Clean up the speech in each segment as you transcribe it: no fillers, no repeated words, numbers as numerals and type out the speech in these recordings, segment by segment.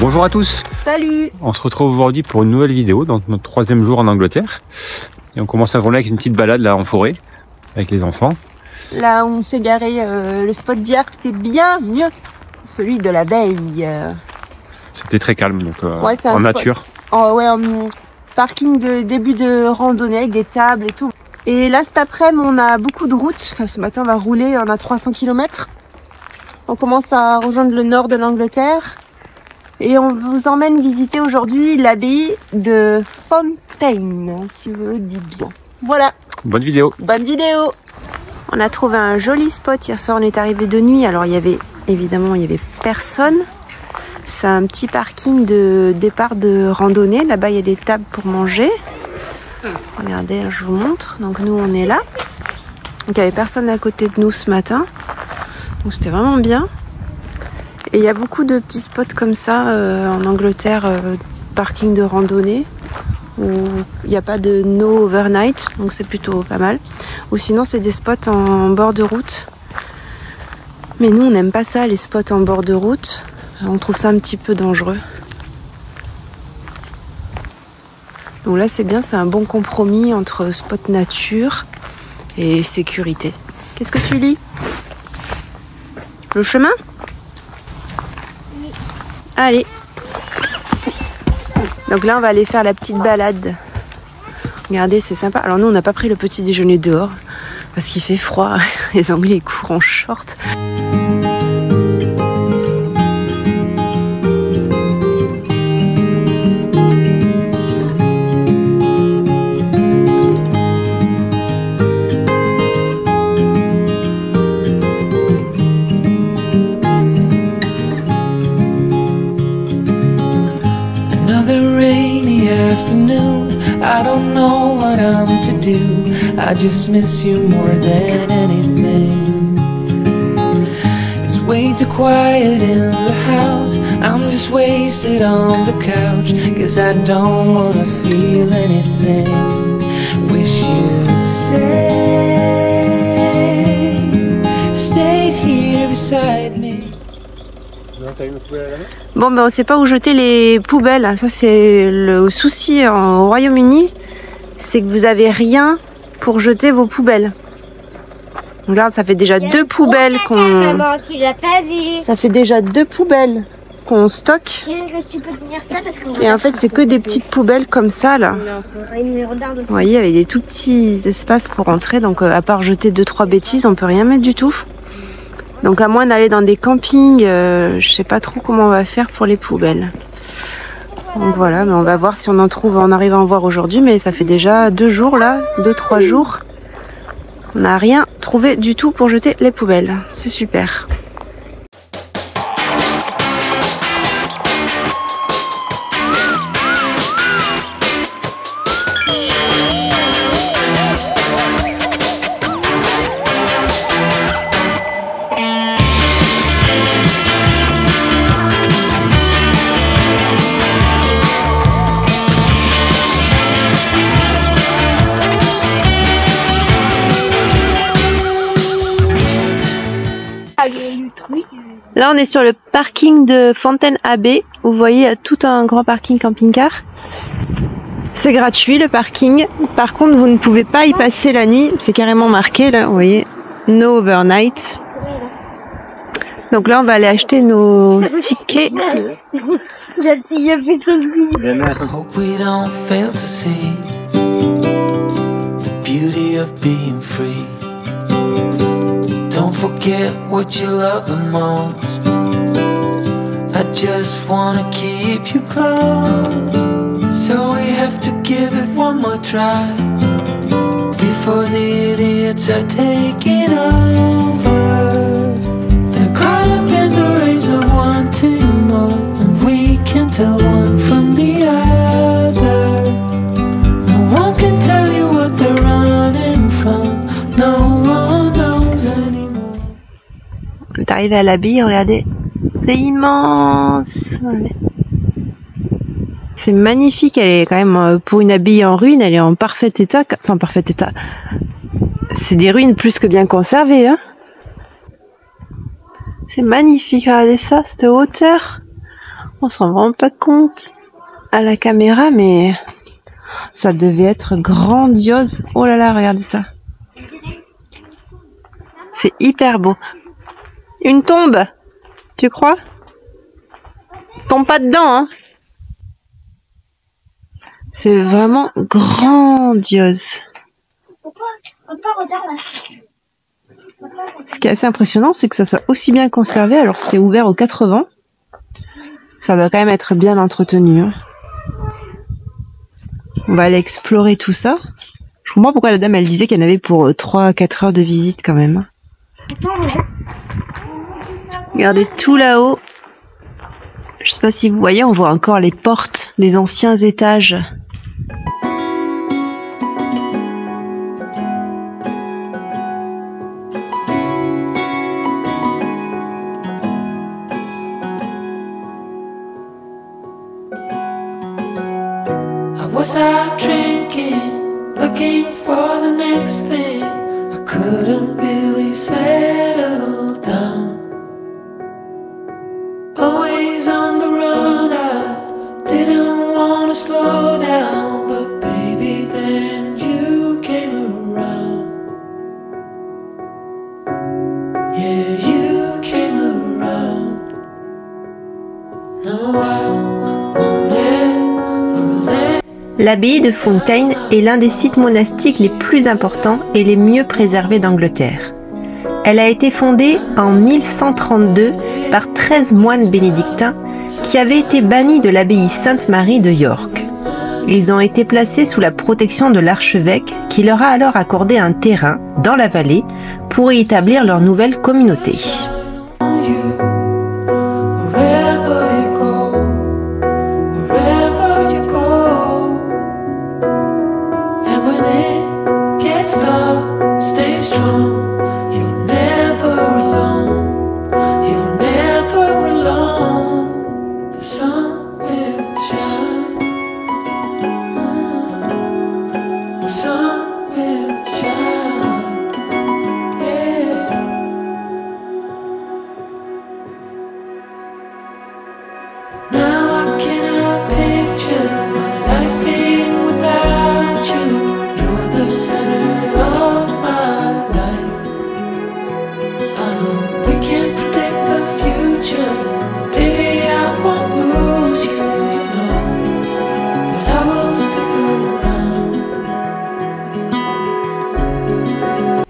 Bonjour à tous. Salut. On se retrouve aujourd'hui pour une nouvelle vidéo, donc notre 3e jour en Angleterre. Et on commence la journée avec une petite balade là en forêt, avec les enfants. Là où on s'est garé, le spot d'hier était bien mieux que celui de la veille. C'était très calme, donc ouais, c'est en spot. nature. Parking de début de randonnée avec des tables et tout. Et là cet après-midi on a beaucoup de routes. Enfin ce matin on va rouler, on a 300 km. On commence à rejoindre le nord de l'Angleterre. Et on vous emmène visiter aujourd'hui l'abbaye de Fontaine, si vous le dites bien. Voilà. Bonne vidéo. Bonne vidéo. On a trouvé un joli spot hier soir, on est arrivé de nuit. Alors il y avait personne. C'est un petit parking de départ de randonnée. Là-bas il y a des tables pour manger. Regardez, je vous montre. Donc nous on est là. Donc il n'y avait personne à côté de nous ce matin. Donc c'était vraiment bien. Et il y a beaucoup de petits spots comme ça en Angleterre, parking de randonnée, où il n'y a pas de no overnight, donc c'est plutôt pas mal. Ou sinon c'est des spots en bord de route. Mais nous on n'aime pas ça, les spots en bord de route. On trouve ça un petit peu dangereux. Donc là c'est bien, c'est un bon compromis entre spot nature et sécurité. Qu'est-ce que tu lis? Le chemin? Allez. Donc là, on va aller faire la petite balade. Regardez, c'est sympa. Alors nous, on n'a pas pris le petit déjeuner dehors parce qu'il fait froid. Les Anglais, ils courent en short. I don't know what I'm to do. I just miss you more than anything. It's way too quiet in the house. I'm just wasted on the couch. Guess I don't wanna feel anything. Wish you'd stay here beside me. Bon, ben on sait pas où jeter les poubelles. Ça, c'est le souci au Royaume-Uni. C'est que vous avez rien pour jeter vos poubelles. Regarde, ça fait déjà deux poubelles qu'on... Ça fait déjà 2 poubelles qu'on stocke. Et en fait, c'est que des petites poubelles comme ça, là. Vous voyez, avec des tout petits espaces pour entrer. Donc, à part jeter 2-3 bêtises, on peut rien mettre du tout. Donc à moins d'aller dans des campings, je sais pas trop comment on va faire pour les poubelles. Donc voilà, mais on va voir si on en trouve, on arrive à en voir aujourd'hui, mais ça fait déjà 2 jours là, 2-3 jours. On n'a rien trouvé du tout pour jeter les poubelles. C'est super. Là, on est sur le parking de Fontaine Abbey. Vous voyez, tout un grand parking camping-car. C'est gratuit, le parking. Par contre, vous ne pouvez pas y passer la nuit. C'est carrément marqué, là. Vous voyez, no overnight. Donc là, on va aller acheter nos tickets. Hope we don't fail to see the beauty of being free. Don't forget what you love the most. I just wanna keep you close. So we have to give it one more try before the idiots are taking over. They're caught up in the race of wanting more, and we can tell one from the other. No one can tell you what they're running from. No one knows anymore. On est arrivé à l'abbaye, regardez, c'est immense. C'est magnifique, elle est quand même, pour une abbaye en ruine, elle est en parfait état, enfin parfait état. C'est des ruines plus que bien conservées, hein. C'est magnifique, regardez ça, cette hauteur. On se rend vraiment pas compte à la caméra, mais ça devait être grandiose. Oh là là, regardez ça. C'est hyper beau. Une tombe, tu crois? Tombe pas dedans, hein? C'est vraiment grandiose. Ce qui est assez impressionnant, c'est que ça soit aussi bien conservé, alors que c'est ouvert aux 4 vents. Ça doit quand même être bien entretenu. Hein. On va aller explorer tout ça. Je comprends pourquoi la dame, elle disait qu'elle avait pour 3-4 heures de visite quand même. Regardez tout là-haut. Je sais pas si vous voyez, on voit encore les portes des anciens étages. Was I drinking, looking for the next thing? I couldn't really settle down. Always on the run, I didn't want to slow down. But baby, then you came around. Yeah, you came around. No, I won't ever let. L'abbaye de Fountain est l'un des sites monastiques les plus importants et les mieux préservés d'Angleterre. Elle a été fondée en 1132 par 13 moines bénédictins qui avaient été bannis de l'abbaye Sainte-Marie de York. Ils ont été placés sous la protection de l'archevêque qui leur a alors accordé un terrain dans la vallée pour y établir leur nouvelle communauté.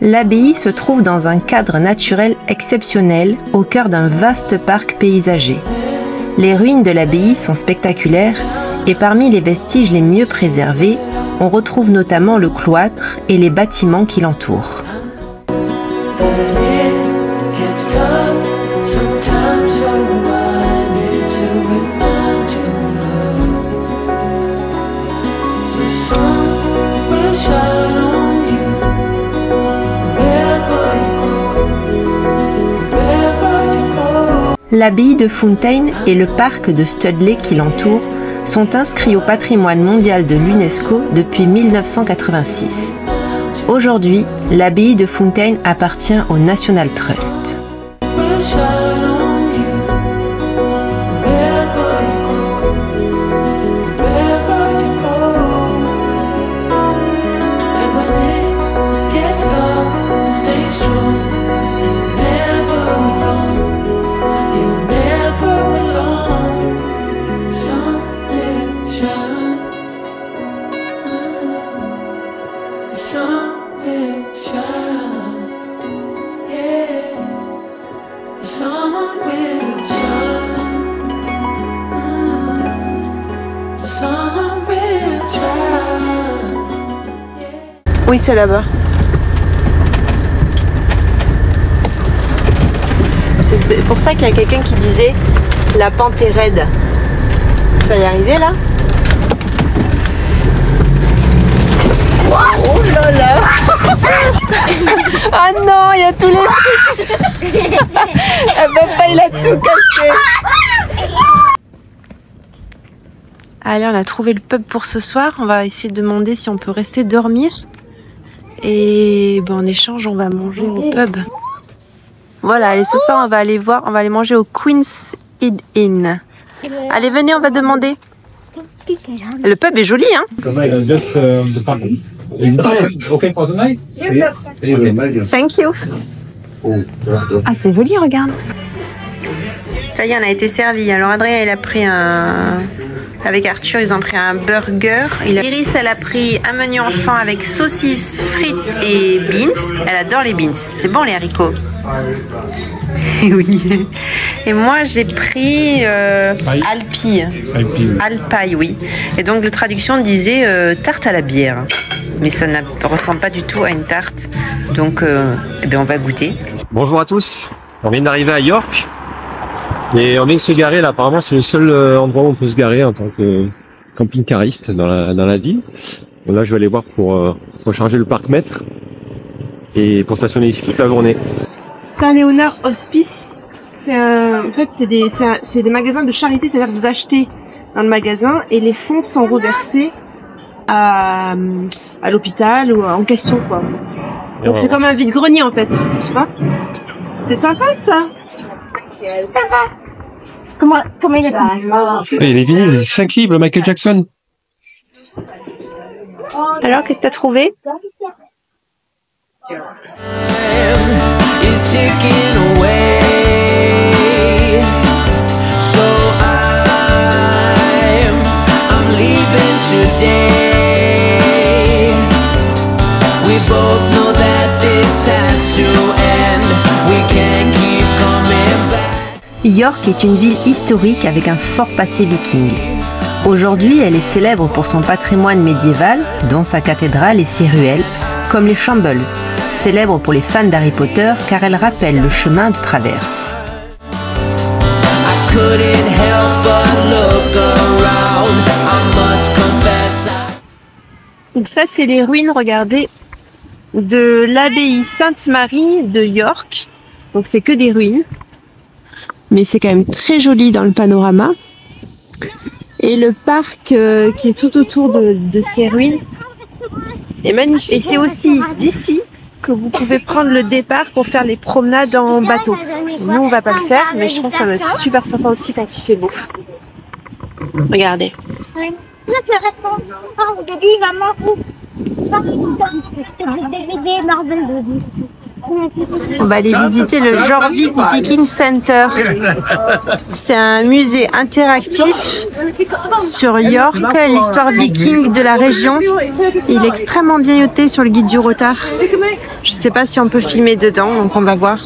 L'abbaye se trouve dans un cadre naturel exceptionnel au cœur d'un vaste parc paysager. Les ruines de l'abbaye sont spectaculaires et parmi les vestiges les mieux préservés, on retrouve notamment le cloître et les bâtiments qui l'entourent. L'abbaye de Fountain et le parc de Studley qui l'entoure sont inscrits au patrimoine mondial de l'UNESCO depuis 1986. Aujourd'hui, l'abbaye de Fountain appartient au National Trust. Oui, c'est là-bas. C'est pour ça qu'il y a quelqu'un qui disait la pente est raide. Tu vas y arriver là? Oh là là. Ah non, il y a tous les fruits. Papa, il a tout cassé. Allez, on a trouvé le pub pour ce soir. On va essayer de demander si on peut rester dormir. Et ben, en échange, on va manger au pub. Voilà, allez, ce soir, on va aller manger au Queen's Head Inn. Allez, venez, on va demander. Le pub est joli, hein? Thank you. Ah, c'est joli, regarde. Ça y est, on a été servi. Alors Adrien, il a pris un... Avec Arthur, ils ont pris un burger. Iris, elle a pris un menu enfant avec saucisses, frites et beans. Elle adore les beans. C'est bon, les haricots. Oui. Et moi, j'ai pris Alpi. Alpaï, oui. Et donc, la traduction disait tarte à la bière. Mais ça ne ressemble pas du tout à une tarte. Donc, eh bien, on va goûter. Bonjour à tous. On vient d'arriver à York. Et on vient de se garer là. Apparemment, c'est le seul endroit où on peut se garer en tant que camping-cariste dans la ville. Donc là, je vais aller voir pour recharger le parc-mètre et pour stationner ici toute la journée. Saint-Léonard Hospice, en fait, c'est des magasins de charité, c'est-à-dire que vous achetez dans le magasin et les fonds sont reversés à l'hôpital ou en question, quoi. En fait. Donc c'est comme un vide-grenier, en fait, tu vois. C'est sympa, ça. Ça va. Comment il est? Et les vinyles, 5 livres, Michael Jackson. Alors, qu'est-ce que t'as trouvé? Is taken away, so I'm leaving today. We both know that this has to end. We can't keep coming back. York est une ville historique avec un fort passé viking. Aujourd'hui, elle est célèbre pour son patrimoine médiéval, dont sa cathédrale et ses ruelles, comme les Shambles, célèbre pour les fans d'Harry Potter car elle rappelle le chemin de traverse. Donc ça, c'est les ruines, regardez, de l'abbaye Sainte-Marie de York. Donc c'est que des ruines, mais c'est quand même très joli dans le panorama. Et le parc qui est tout autour de ces ruines est magnifique. Et c'est aussi d'ici que vous pouvez prendre le départ pour faire les promenades en bateau. Nous, on va pas le faire, mais je pense que ça va être super sympa aussi quand il fait beau. Regardez. On va aller visiter le Jorvik Viking Center. C'est un musée interactif sur York, l'histoire viking de la région. Il est extrêmement bien noté sur le guide du retard. Je ne sais pas si on peut filmer dedans, donc on va voir.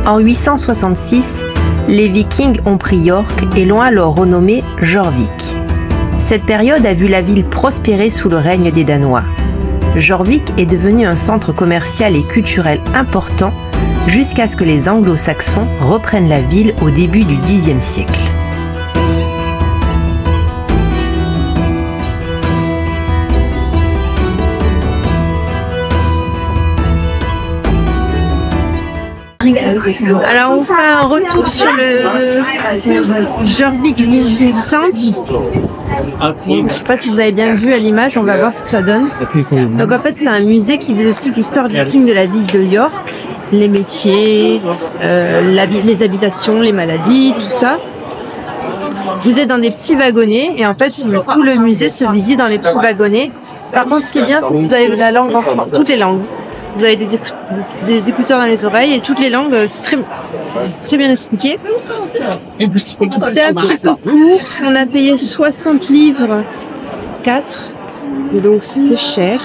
En 866, les Vikings ont pris York et l'ont alors renommé Jorvik. Cette période a vu la ville prospérer sous le règne des Danois. Jorvik est devenu un centre commercial et culturel important jusqu'à ce que les Anglo-Saxons reprennent la ville au début du Xe siècle. Alors on fait un retour sur le Jorvik Viking Center. Je ne sais pas si vous avez bien vu à l'image, on va voir ce que ça donne. Donc en fait c'est un musée qui vous explique l'histoire viking de la ville de York, les métiers, les habitations, les maladies, tout ça. Vous êtes dans des petits wagonnets et en fait tout le musée se visite dans les petits wagonnets. Par contre ce qui est bien c'est que vous avez la langue, toutes les langues. Vous avez des écouteurs dans les oreilles et toutes les langues, c'est très bien expliqué. C'est un petit peu court. On a payé 60 livres 4. Donc c'est cher.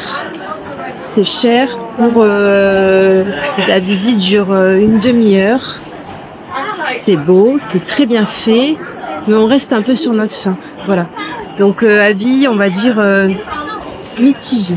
C'est cher pour la visite dure une demi-heure. C'est beau, c'est très bien fait, mais on reste un peu sur notre faim. Voilà. Donc avis, on va dire mitigé.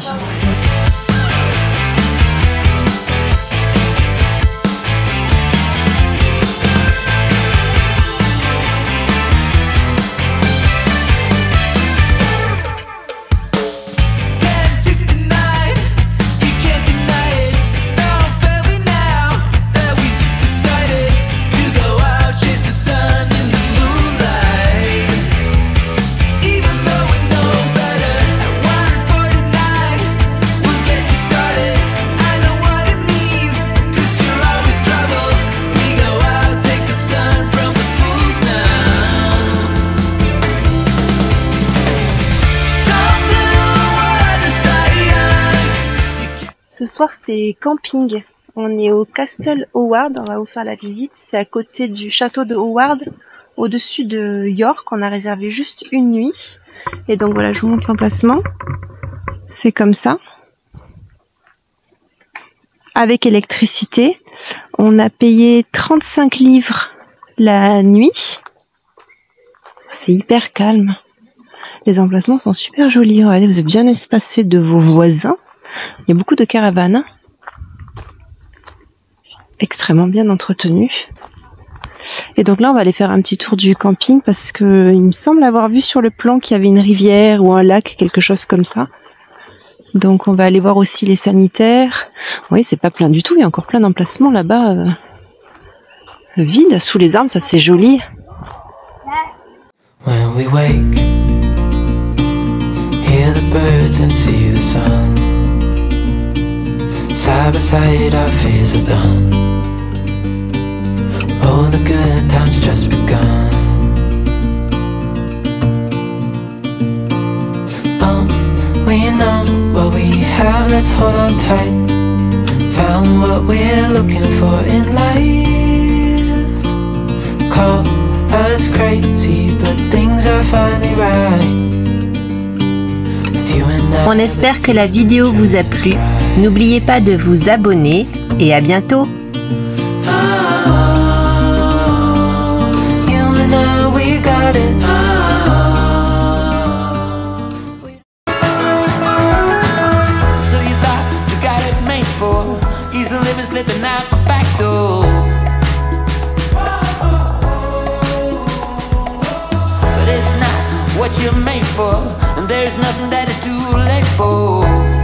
Ce soir, c'est camping. On est au Castle Howard, on va vous faire la visite. C'est à côté du château de Howard, au-dessus de York. On a réservé juste une nuit. Et donc voilà, je vous montre l'emplacement. C'est comme ça. Avec électricité. On a payé 35 livres la nuit. C'est hyper calme. Les emplacements sont super jolis. Regardez, vous êtes bien espacés de vos voisins. Il y a beaucoup de caravanes. Extrêmement bien entretenues. Et donc là, on va aller faire un petit tour du camping parce que il me semble avoir vu sur le plan qu'il y avait une rivière ou un lac, quelque chose comme ça. Donc on va aller voir aussi les sanitaires. Oui, c'est pas plein du tout. Il y a encore plein d'emplacements là-bas. Vides, sous les arbres, ça c'est joli. When we wake, hear the birds and see the sun. Side by side our fears are done. Oh, the good times just begun. Oh, we know what we have, let's hold on tight. Found what we're looking for in life. Call us crazy, but things are finally right. On espère que la vidéo vous a plu. N'oubliez pas de vous abonner et à bientôt. What you're made for, and there's nothing that is too late for.